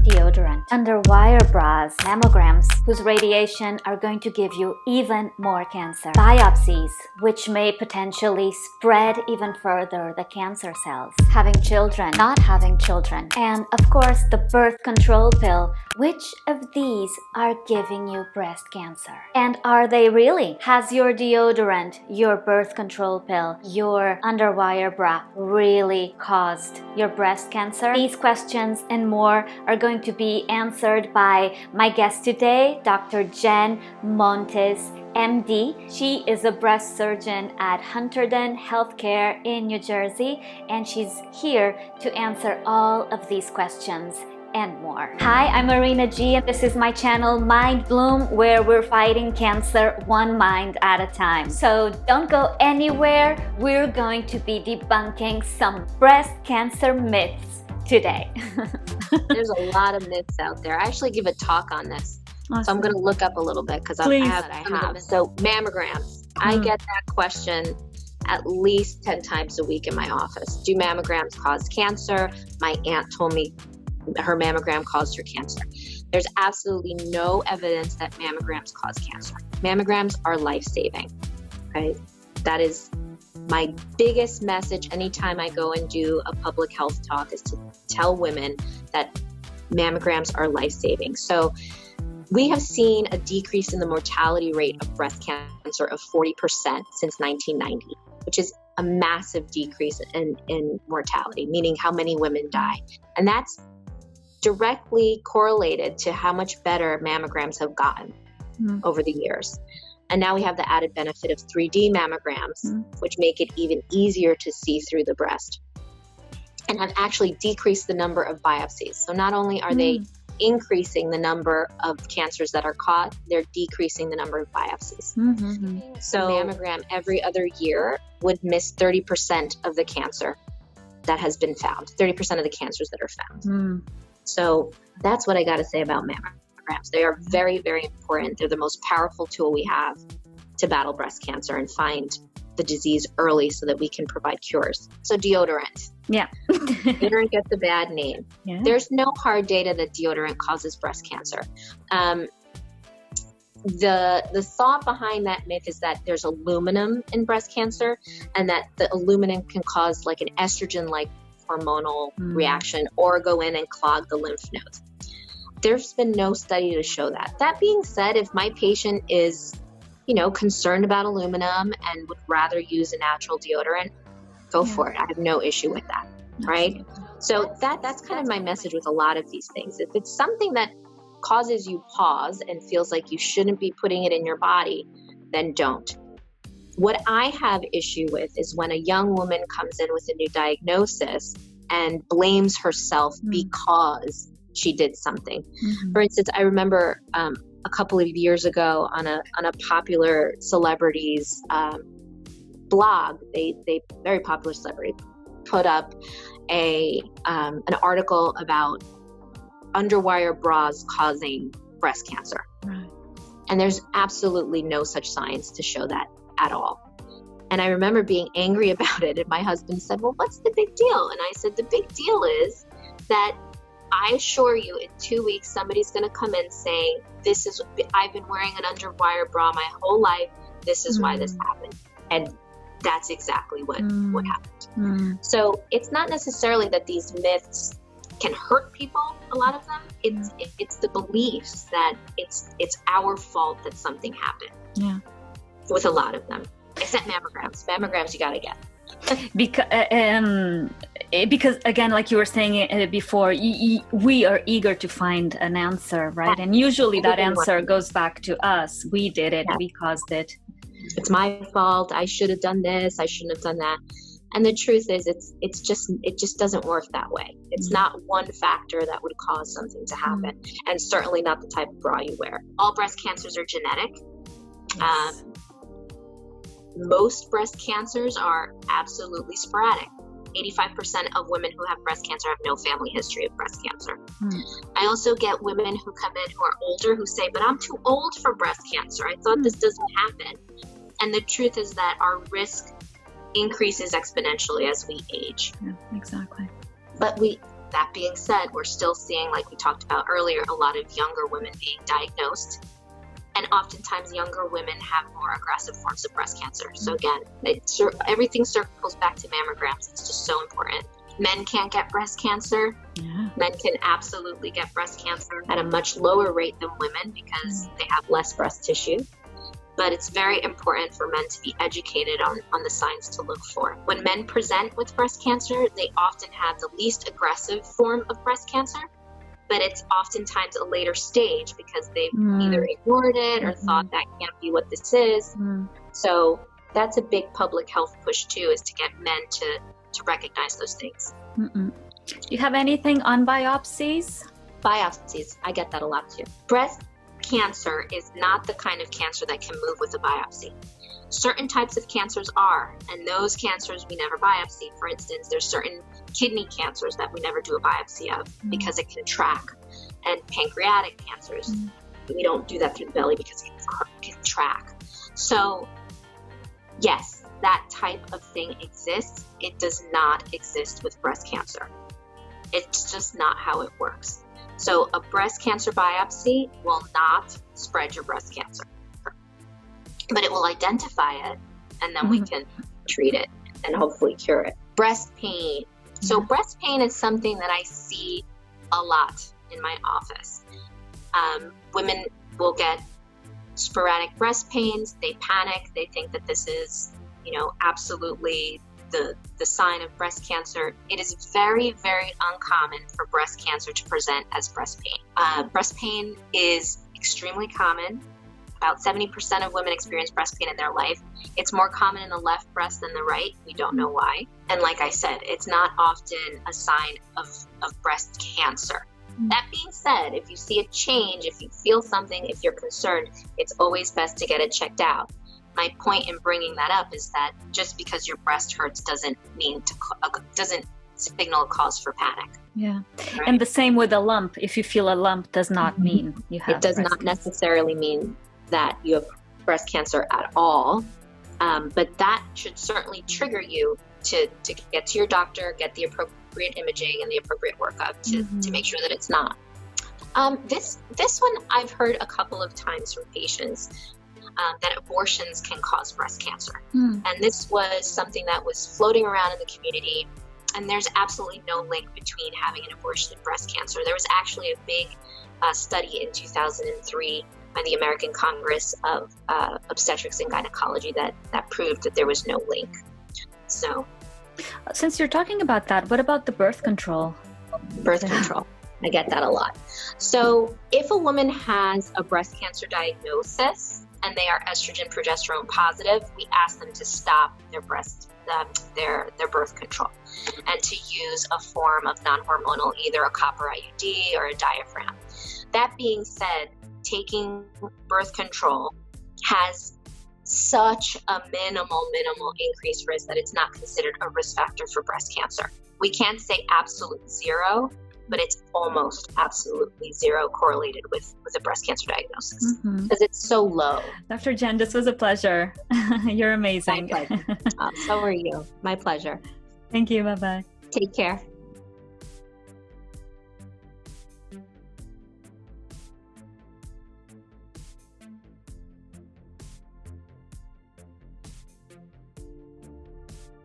deodorant, underwire bras, mammograms, whose radiation are going to give you even more cancer, biopsies, which may potentially spread even further the cancer cells, having children, not having children, and of course the birth control pill. Which of these are giving you breast cancer? And are they really? Has your deodorant, your birth control pill, your underwire bra really caused your breast cancer? These questions and more are going to be answered by my guest today, Dr. Jen Montes, MD. She is a breast surgeon at Hunterdon Healthcare in New Jersey, and she's here to answer all of these questions and more. Hi, I'm Marina G, and this is my channel Mind Bloom, where we're fighting cancer one mind at a time. So don't go anywhere. We're going to be debunking some breast cancer myths today. There's a lot of myths out there. I actually give a talk on this. Awesome. So I'm going to look up a little bit because I have. So mammograms. I get that question at least 10 times a week in my office. Do mammograms cause cancer? My aunt told me her mammogram caused her cancer. There's absolutely no evidence that mammograms cause cancer. Mammograms are life-saving, right? That is my biggest message anytime I go and do a public health talk, is to tell women that mammograms are life-saving. So we have seen a decrease in the mortality rate of breast cancer of 40% since 1990, which is a massive decrease in mortality, meaning how many women die. And that's directly correlated to how much better mammograms have gotten over the years. And now we have the added benefit of 3D mammograms, which make it even easier to see through the breast, and have actually decreased the number of biopsies. So not only are they increasing the number of cancers that are caught, they're decreasing the number of biopsies. So mammogram every other year would miss 30% of the cancer that has been found, 30% of the cancers that are found. So that's what I got to say about mammograms. They are very, very important. They're the most powerful tool we have to battle breast cancer and find the disease early so that we can provide cures. So deodorant. Yeah. Deodorant gets a bad name. Yeah. There's no hard data that deodorant causes breast cancer. The thought behind that myth is that there's aluminum in breast cancer, and that the aluminum can cause like an estrogen-like hormonal reaction or go in and clog the lymph nodes. There's been no study to show that. That being said, if my patient is, concerned about aluminum and would rather use a natural deodorant, go for it. I have no issue with that, right? So that's kind of my message with a lot of these things. If it's something that causes you pause and feels like you shouldn't be putting it in your body, then don't. What I have issue with is when a young woman comes in with a new diagnosis and blames herself because she did something. For instance, I remember a couple of years ago on a popular celebrity's blog, they very popular celebrity put up an article about underwire bras causing breast cancer. Right. And there's absolutely no such science to show that at all. And I remember being angry about it. And my husband said, well, what's the big deal? And I said, the big deal is that I assure you in 2 weeks, somebody's going to come in saying, I've been wearing an underwire bra my whole life. This is why this happened. And that's exactly what happened. So it's not necessarily that these myths can hurt people, a lot of them. It's the beliefs that it's our fault that something happened. Yeah. With a lot of them, except mammograms. Mammograms you got to get. Because again, like you were saying before, we are eager to find an answer, right? And usually that answer goes back to us. We did it. We caused it. It's my fault. I should have done this. I shouldn't have done that. And the truth is, it just doesn't work that way. It's not one factor that would cause something to happen, and certainly not the type of bra you wear. All breast cancers are genetic. Yes. Most breast cancers are absolutely sporadic. 85% of women who have breast cancer have no family history of breast cancer. I also get women who come in who are older who say, but I'm too old for breast cancer. I thought this doesn't happen. And the truth is that our risk increases exponentially as we age. Yeah, exactly. But That being said, we're still seeing, like we talked about earlier, a lot of younger women being diagnosed. And oftentimes younger women have more aggressive forms of breast cancer. So again, everything circles back to mammograms. It's just so important. Men can't get breast cancer. Yeah. Men can absolutely get breast cancer at a much lower rate than women because they have less breast tissue. But it's very important for men to be educated on the signs to look for. When men present with breast cancer, they often have the least aggressive form of breast cancer, but it's oftentimes a later stage because they've either ignored it or thought that can't be what this is. So that's a big public health push too, is to get men to recognize those things. Do you have anything on biopsies? Biopsies, I get that a lot too. Breast cancer is not the kind of cancer that can move with a biopsy. Certain types of cancers are, and those cancers we never biopsy. For instance, there's certain kidney cancers that we never do a biopsy of because it can track, and pancreatic cancers, we don't do that through the belly because it can track. So yes, that type of thing exists. It does not exist with breast cancer. It's just not how it works. So a breast cancer biopsy will not spread your breast cancer, but it will identify it, and then we can treat it and hopefully cure it. Breast pain. So breast pain is something that I see a lot in my office. Women will get sporadic breast pains. They panic. They think that this is, absolutely the sign of breast cancer. It is very, very uncommon for breast cancer to present as breast pain. Breast pain is extremely common. About 70% of women experience breast pain in their life. It's more common in the left breast than the right. We don't know why. And like I said, it's not often a sign of breast cancer. That being said, if you see a change, if you feel something, if you're concerned, it's always best to get it checked out. My point in bringing that up is that just because your breast hurts doesn't signal a cause for panic. Yeah. Right? And the same with a lump. If you feel a lump, does not mean you have it does breast not cancer. necessarily mean that you have breast cancer at all. But that should certainly trigger you to get to your doctor, get the appropriate imaging and the appropriate workup to make sure that it's not. This one I've heard a couple of times from patients. That abortions can cause breast cancer. And this was something that was floating around in the community, and there's absolutely no link between having an abortion and breast cancer. There was actually a big study in 2003 by the American Congress of Obstetrics and Gynecology that proved that there was no link. So, since you're talking about that, what about the birth control? Birth control. I get that a lot. So if a woman has a breast cancer diagnosis and they are estrogen progesterone positive, we ask them to stop their birth control and to use a form of non-hormonal, either a copper IUD or a diaphragm. That being said, taking birth control has such a minimal increased risk that it's not considered a risk factor for breast cancer. We can't say absolute zero, but it's almost absolutely zero correlated with a breast cancer diagnosis because it's so low. Dr. Jen, this was a pleasure. You're amazing. My pleasure. So are you. My pleasure. Thank you. Bye-bye. Take care.